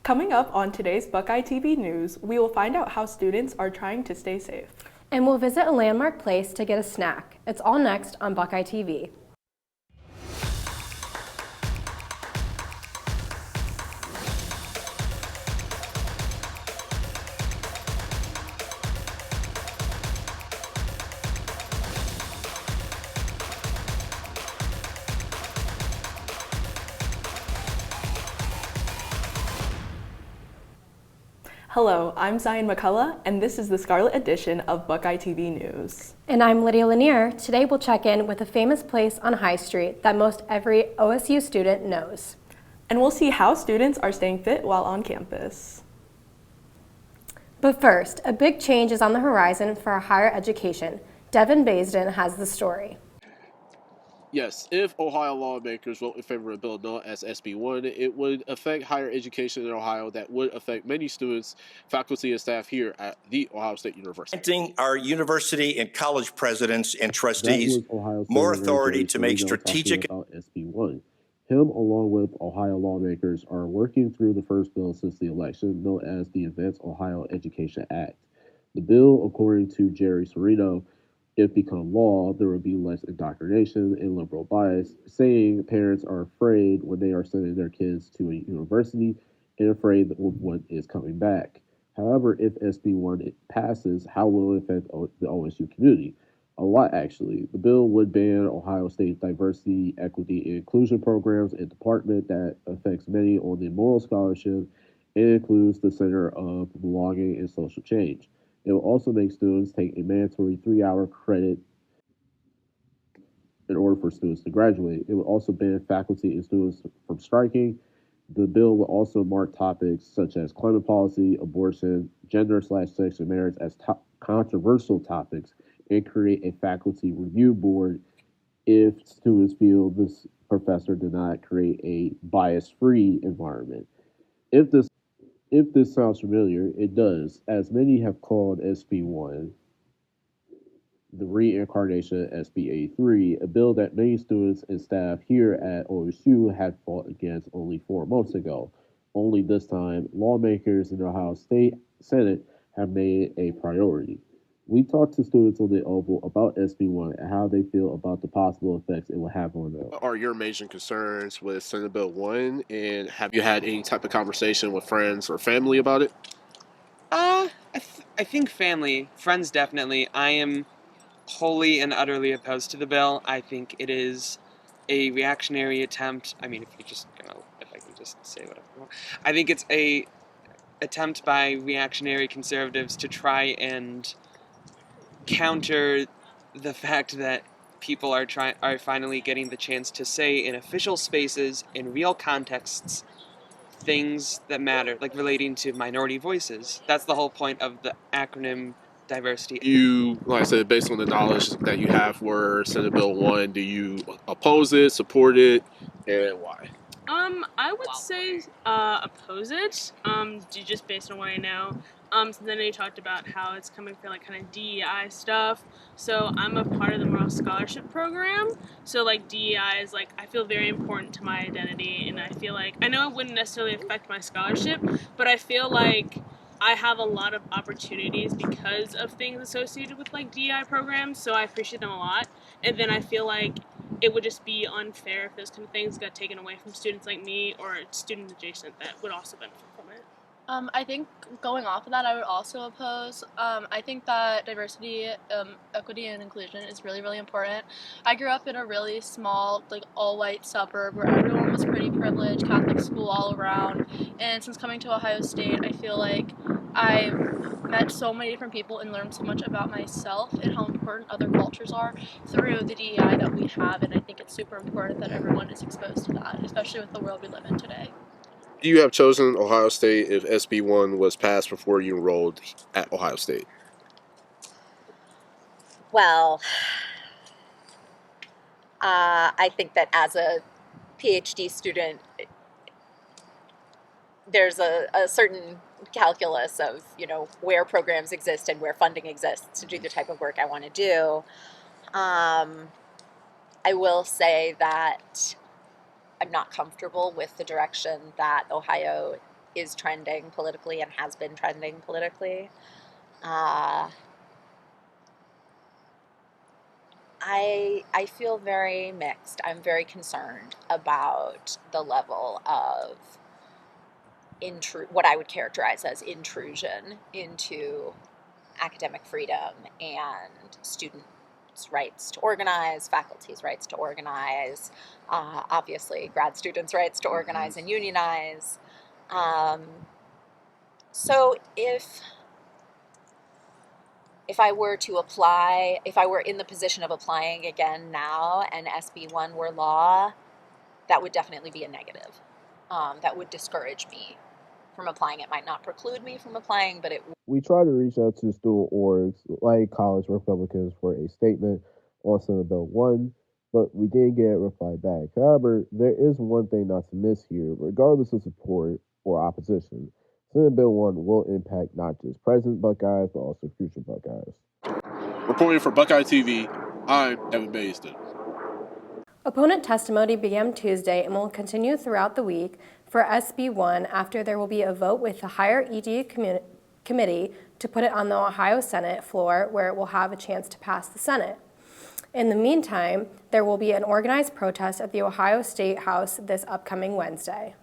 Coming up on today's Buckeye TV News, we will find out how students are trying to stay safe. And we'll visit a landmark place to get a snack. It's all next on Buckeye TV. Hello, I'm Zion McCullough, and this is the Scarlet edition of Buckeye TV News. And I'm Lydia Lanier. Today we'll check in with a famous place on High Street that most every OSU student knows. And we'll see how students are staying fit while on campus. But first, a big change is on the horizon for our higher education. Devin Baisden has the story. Yes, if Ohio lawmakers vote in favor of a bill known as SB1, it would affect higher education in Ohio that would affect many students, faculty, and staff here at The Ohio State University. Granting our university and college presidents and trustees more authority to make strategic... About SB1. Him, along with Ohio lawmakers, are working through the first bill since the election, known as the Advanced Ohio Education Act. The bill, according to Jerry Serino, if become law, there will be less indoctrination and liberal bias, saying parents are afraid when they are sending their kids to a university and afraid of what is coming back. However, if SB1 passes, how will it affect the OSU community? A lot, actually. The bill would ban Ohio State's diversity, equity, and inclusion programs, a department that affects many on the moral scholarship and includes the Center of Belonging and Social Change. It will also make students take a mandatory 3-hour credit in order for students to graduate. It will also ban faculty and students from striking. The bill will also mark topics such as climate policy, abortion, gender/sex and marriage as controversial topics and create a faculty review board if students feel this professor did not create a bias-free environment. If this sounds familiar, it does, as many have called SB1 the reincarnation of SB83, a bill that many students and staff here at OSU had fought against only 4 months ago. Only this time, lawmakers in the Ohio State Senate have made a priority. We talked to students on the Oval about SB1 and how they feel about the possible effects it will have on them. What are your major concerns with Senate Bill 1, and have you had any type of conversation with friends or family about it? I think family. Friends definitely. I am wholly and utterly opposed to the bill. I think it is a reactionary attempt. I mean, if I can just say whatever I want. I think it's a attempt by reactionary conservatives to try and counter the fact that people are finally getting the chance to say in official spaces, in real contexts, things that matter, like relating to minority voices. That's the whole point of the acronym diversity. You, like I said, based on the knowledge that you have for Senate Bill 1, do you oppose it, support it, and why? I would say oppose it, just based on what I know. Since I know you talked about how it's coming for like kind of DEI stuff. So I'm a part of the Moral Scholarship Program. So like DEI is like, I feel very important to my identity, and I feel like, I know it wouldn't necessarily affect my scholarship, but I feel like I have a lot of opportunities because of things associated with like DEI programs, so I appreciate them a lot. And then I feel like it would just be unfair if those kind of things got taken away from students like me or students adjacent that would also benefit from it. I think going off of that, I would also oppose. I think that diversity, equity, and inclusion is really, really important. I grew up in a really small, like, all-white suburb where everyone was pretty privileged, Catholic school all around. And since coming to Ohio State, I feel like I've met so many different people and learned so much about myself and how important other cultures are through the DEI that we have. And I think it's super important that everyone is exposed to that, especially with the world we live in today. Do you have chosen Ohio State if SB1 was passed before you enrolled at Ohio State? Well, I think that as a PhD student, there's a certain calculus of, where programs exist and where funding exists to do the type of work I want to do. I will say that I'm not comfortable with the direction that Ohio is trending politically and has been trending politically. I feel very mixed. I'm very concerned about the level of what I would characterize as intrusion into academic freedom and students' rights to organize, faculty's rights to organize, obviously grad students' rights to organize and unionize. So if I were to apply, if I were in the position of applying again now and SB1 were law, that would definitely be a negative. That would discourage me from applying. It might not preclude me from applying, but it would. We try to reach out to student orgs like College Republicans for a statement on Senate Bill 1, but we didn't get a reply back. However, there is one thing not to miss here, regardless of support or opposition. Senate Bill 1 will impact not just present Buckeyes, but also future Buckeyes. Reporting for BuckeyeTV, I'm Devin Bayston. Opponent testimony began Tuesday and will continue throughout the week for SB1 after there will be a vote with the Higher ED Committee to put it on the Ohio Senate floor, where it will have a chance to pass the Senate. In the meantime, there will be an organized protest at the Ohio State House this upcoming Wednesday.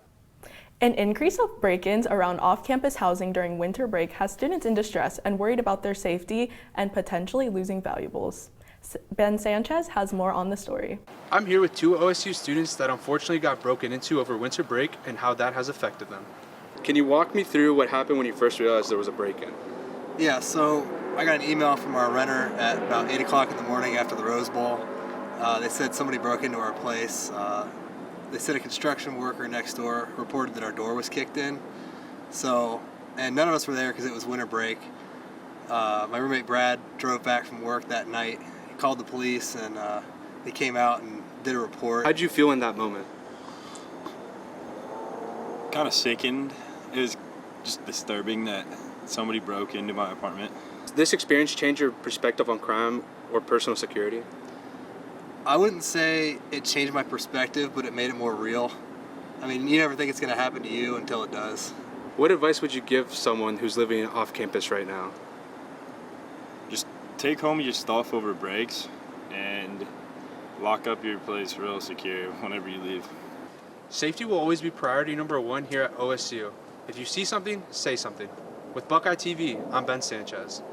An increase of break-ins around off-campus housing during winter break has students in distress and worried about their safety and potentially losing valuables. Ben Sanchez has more on the story. I'm here with two OSU students that unfortunately got broken into over winter break and how that has affected them. Can you walk me through what happened when you first realized there was a break-in? Yeah, so I got an email from our renter at about 8 o'clock in the morning after the Rose Bowl. They said somebody broke into our place. They said a construction worker next door reported that our door was kicked in. And none of us were there because it was winter break. My roommate Brad drove back from work that night. He called the police and they came out and did a report. How'd you feel in that moment? Kind of sickened. It was just disturbing that somebody broke into my apartment. Did this experience change your perspective on crime or personal security? I wouldn't say it changed my perspective, but it made it more real. I mean, you never think it's going to happen to you until it does. What advice would you give someone who's living off campus right now? Just take home your stuff over breaks and lock up your place real secure whenever you leave. Safety will always be priority number one here at OSU. If you see something, say something. With Buckeye TV, I'm Ben Sanchez.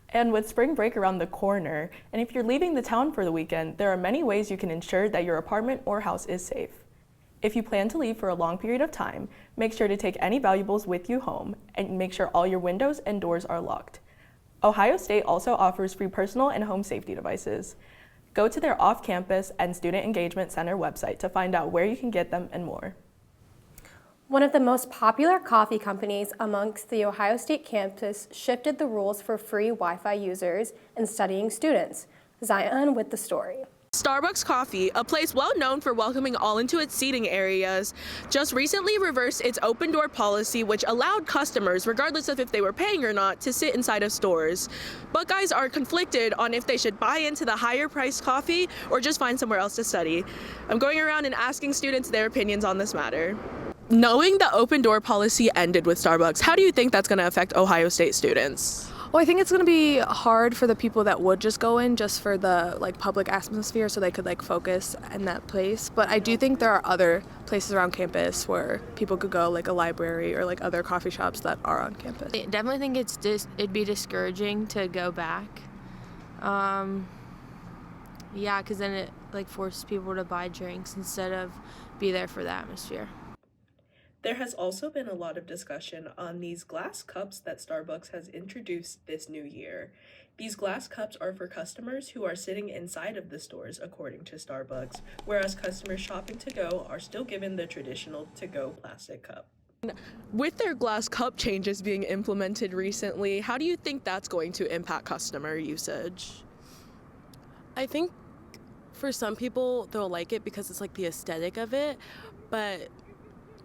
And with spring break around the corner, and if you're leaving the town for the weekend, there are many ways you can ensure that your apartment or house is safe. If you plan to leave for a long period of time, make sure to take any valuables with you home and make sure all your windows and doors are locked. Ohio State also offers free personal and home safety devices. Go to their off-campus and Student Engagement Center website to find out where you can get them and more. One of the most popular coffee companies amongst the Ohio State campus shifted the rules for free Wi-Fi users and studying students. Zion with the story. Starbucks Coffee, a place well known for welcoming all into its seating areas, just recently reversed its open door policy, which allowed customers, regardless of if they were paying or not, to sit inside of stores. Buckeyes are conflicted on if they should buy into the higher priced coffee or just find somewhere else to study. I'm going around and asking students their opinions on this matter. Knowing the open door policy ended with Starbucks, how do you think that's going to affect Ohio State students? Well, I think it's going to be hard for the people that would just go in just for the public atmosphere so they could focus in that place. But I do think there are other places around campus where people could go, like a library or other coffee shops that are on campus. I definitely think it'd be discouraging to go back. Yeah, because then it forces people to buy drinks instead of be there for the atmosphere. There has also been a lot of discussion on these glass cups that Starbucks has introduced this new year. These glass cups are for customers who are sitting inside of the stores, according to Starbucks, whereas customers shopping to go are still given the traditional to-go plastic cup. With their glass cup changes being implemented recently, how do you think that's going to impact customer usage? I think for some people they'll like it because it's the aesthetic of it, but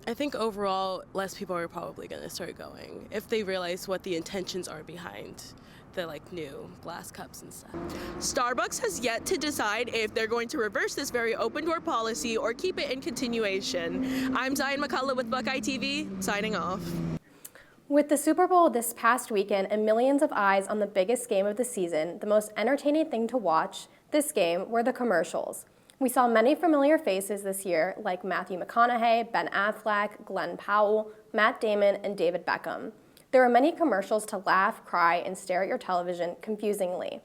I think overall less people are probably going to start going if they realize what the intentions are behind the like new glass cups and stuff. Starbucks has yet to decide if they're going to reverse this very open door policy or keep it in continuation. I'm Zion McCullough with Buckeye TV, signing off. With the Super Bowl this past weekend and millions of eyes on the biggest game of the season, the most entertaining thing to watch this game were the commercials. We saw many familiar faces this year, like Matthew McConaughey, Ben Affleck, Glenn Powell, Matt Damon, and David Beckham. There were many commercials to laugh, cry, and stare at your television confusingly.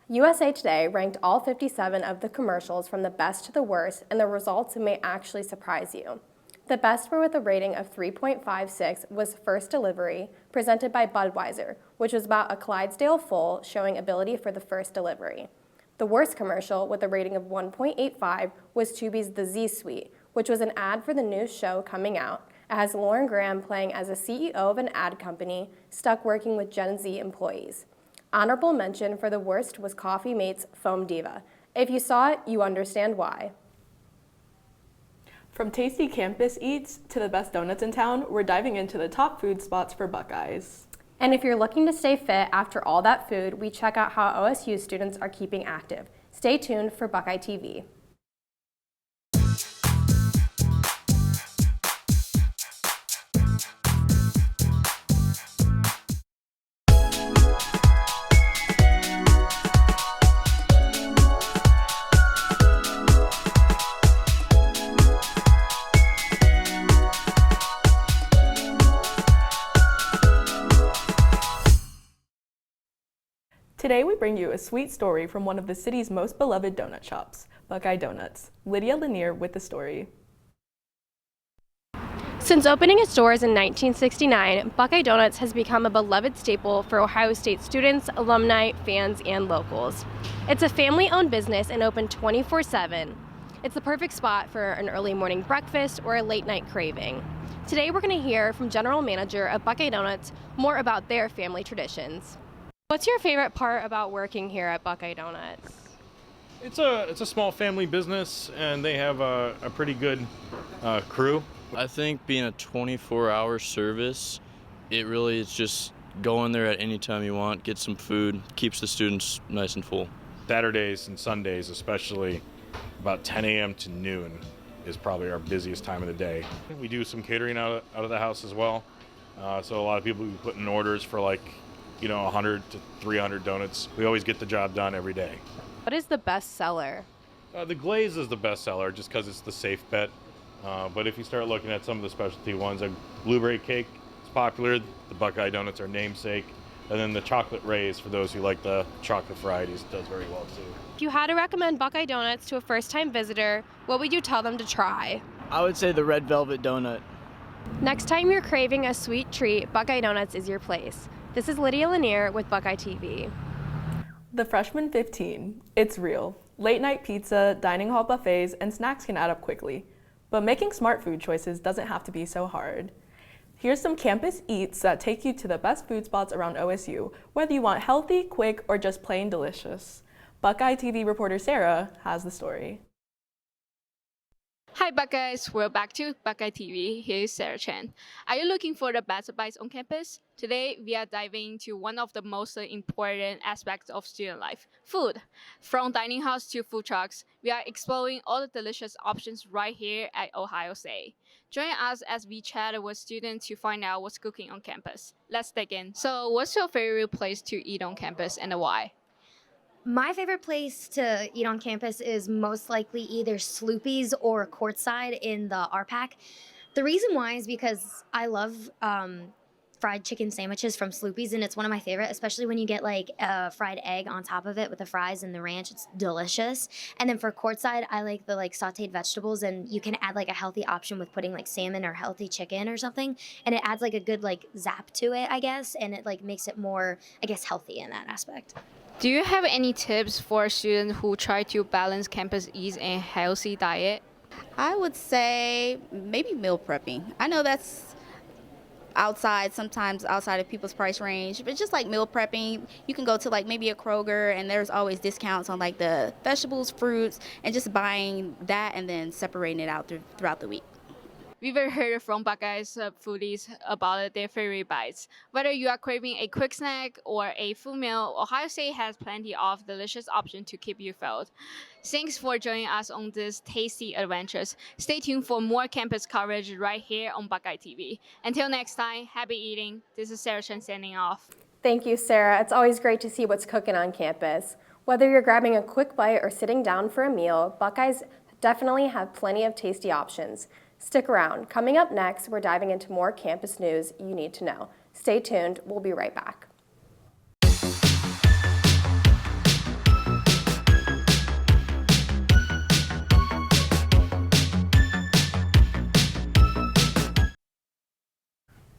USA Today ranked all 57 of the commercials from the best to the worst, and the results may actually surprise you. The best were with a rating of 3.56 was First Delivery, presented by Budweiser, which was about a Clydesdale full showing ability for the first delivery. The worst commercial, with a rating of 1.85, was Tubi's The Z-Suite, which was an ad for the new show coming out. It has Lauren Graham playing as a CEO of an ad company stuck working with Gen Z employees. Honorable mention for the worst was Coffee Mate's Foam Diva. If you saw it, you understand why. From tasty campus eats to the best donuts in town, we're diving into the top food spots for Buckeyes. And if you're looking to stay fit after all that food, we check out how OSU students are keeping active. Stay tuned for Buckeye TV. Today we bring you a sweet story from one of the city's most beloved donut shops, Buckeye Donuts. Lydia Lanier with the story. Since opening its doors in 1969, Buckeye Donuts has become a beloved staple for Ohio State students, alumni, fans, and locals. It's a family-owned business and open 24/7. It's the perfect spot for an early morning breakfast or a late-night craving. Today we're going to hear from General Manager of Buckeye Donuts more about their family traditions. What's your favorite part about working here at Buckeye Donuts? It's a small family business, and they have a pretty good crew. I think being a 24-hour service, it really is just go in there at any time you want, get some food, keeps the students nice and full. Saturdays and Sundays, especially about 10 a.m. to noon, is probably our busiest time of the day. We do some catering out of the house as well, so a lot of people will be putting orders for 100 to 300 donuts. We always get the job done every day. What is the best seller? The glaze is the best seller just because it's the safe bet. But if you start looking at some of the specialty ones, like blueberry cake is popular. The Buckeye Donuts are namesake. And then the chocolate rays, for those who like the chocolate varieties, does very well too. If you had to recommend Buckeye Donuts to a first-time visitor, what would you tell them to try? I would say the red velvet donut. Next time you're craving a sweet treat, Buckeye Donuts is your place. This is Lydia Lanier with Buckeye TV. The Freshman 15. It's real. Late night pizza, dining hall buffets, and snacks can add up quickly. But making smart food choices doesn't have to be so hard. Here's some campus eats that take you to the best food spots around OSU, whether you want healthy, quick, or just plain delicious. Buckeye TV reporter Sarah has the story. Hi Buckeyes, we're back to Buckeye TV. Here's Sarah Chen. Are you looking for the best bites on campus? Today, we are diving into one of the most important aspects of student life, food. From dining halls to food trucks, we are exploring all the delicious options right here at Ohio State. Join us as we chat with students to find out what's cooking on campus. Let's dig in. So, what's your favorite place to eat on campus and why? My favorite place to eat on campus is most likely either Sloopy's or Courtside in the RPAC. The reason why is because I love fried chicken sandwiches from Sloopy's, and it's one of my favorite, especially when you get like a fried egg on top of it with the fries and the ranch. It's delicious. And then for Courtside, I like the sauteed vegetables, and you can add like a healthy option with putting like salmon or healthy chicken or something, and it adds like a good zap to it, I guess, and it makes it more, I guess, healthy in that aspect. Do you have any tips for students who try to balance campus eats and healthy diet? I would say maybe meal prepping. I know that's sometimes outside of people's price range, but just like meal prepping, you can go to maybe a Kroger, and there's always discounts on the vegetables, fruits, and just buying that and then separating it out throughout the week. We've heard from Buckeye's foodies about their favorite bites. Whether you are craving a quick snack or a full meal, Ohio State has plenty of delicious options to keep you filled. Thanks for joining us on these tasty adventures. Stay tuned for more campus coverage right here on Buckeye TV. Until next time, happy eating. This is Sarah Chen signing off. Thank you, Sarah. It's always great to see what's cooking on campus. Whether you're grabbing a quick bite or sitting down for a meal, Buckeyes definitely have plenty of tasty options. Stick around. Coming up next, we're diving into more campus news you need to know. Stay tuned. We'll be right back.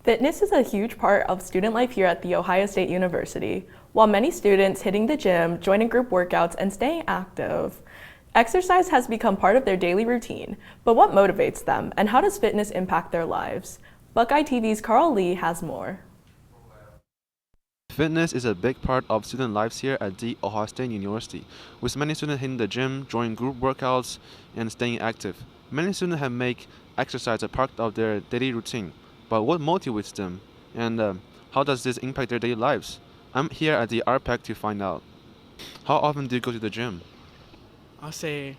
Fitness is a huge part of student life here at The Ohio State University. While many students hitting the gym, joining group workouts, and staying active, exercise has become part of their daily routine. But what motivates them, and how does fitness impact their lives? Buckeye TV's Carl Lee has more. Fitness is a big part of student lives here at The Ohio State University, with many students hitting the gym, joining group workouts, and staying active. Many students have made exercise a part of their daily routine. But what motivates them, and how does this impact their daily lives? I'm here at the RPAC to find out. How often do you go to the gym? I'll say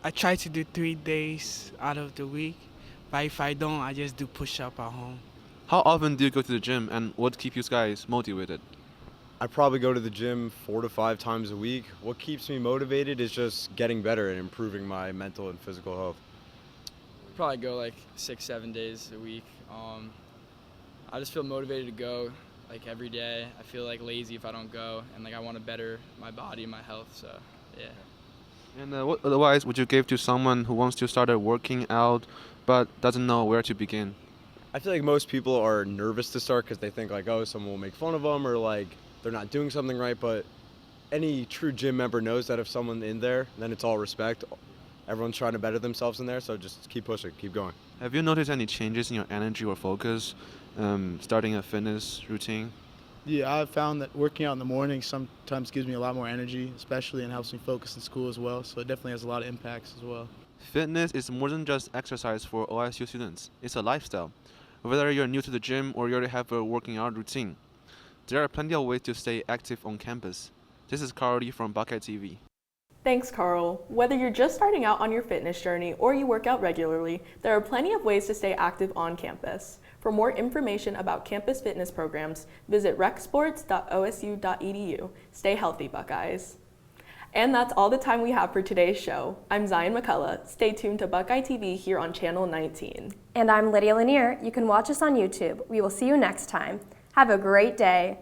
I try to do 3 days out of the week, but if I don't, I just do push-up at home. How often do you go to the gym, and what keeps you guys motivated? I probably go to the gym 4 to 5 times a week. What keeps me motivated is just getting better and improving my mental and physical health. Probably go like 6-7 days a week. I just feel motivated to go like every day. I feel like lazy if I don't go, and like I want to better my body and my health. So yeah. And what advice would you give to someone who wants to start working out but doesn't know where to begin? I feel like most people are nervous to start because they think like, oh, someone will make fun of them or like they're not doing something right. But any true gym member knows that if someone's in there, then it's all respect. Everyone's trying to better themselves in there, so just keep pushing, keep going. Have you noticed any changes in your energy or focus starting a fitness routine? Yeah, I've found that working out in the morning sometimes gives me a lot more energy, especially and helps me focus in school as well, so it definitely has a lot of impacts as well. Fitness is more than just exercise for OSU students. It's a lifestyle. Whether you're new to the gym or you already have a working out routine, there are plenty of ways to stay active on campus. This is Carl Lee from Buckeye TV. Thanks, Carl. Whether you're just starting out on your fitness journey or you work out regularly, there are plenty of ways to stay active on campus. For more information about campus fitness programs, visit recsports.osu.edu. Stay healthy, Buckeyes. And that's all the time we have for today's show. I'm Zion McCullough. Stay tuned to Buckeye TV here on Channel 19. And I'm Lydia Lanier. You can watch us on YouTube. We will see you next time. Have a great day.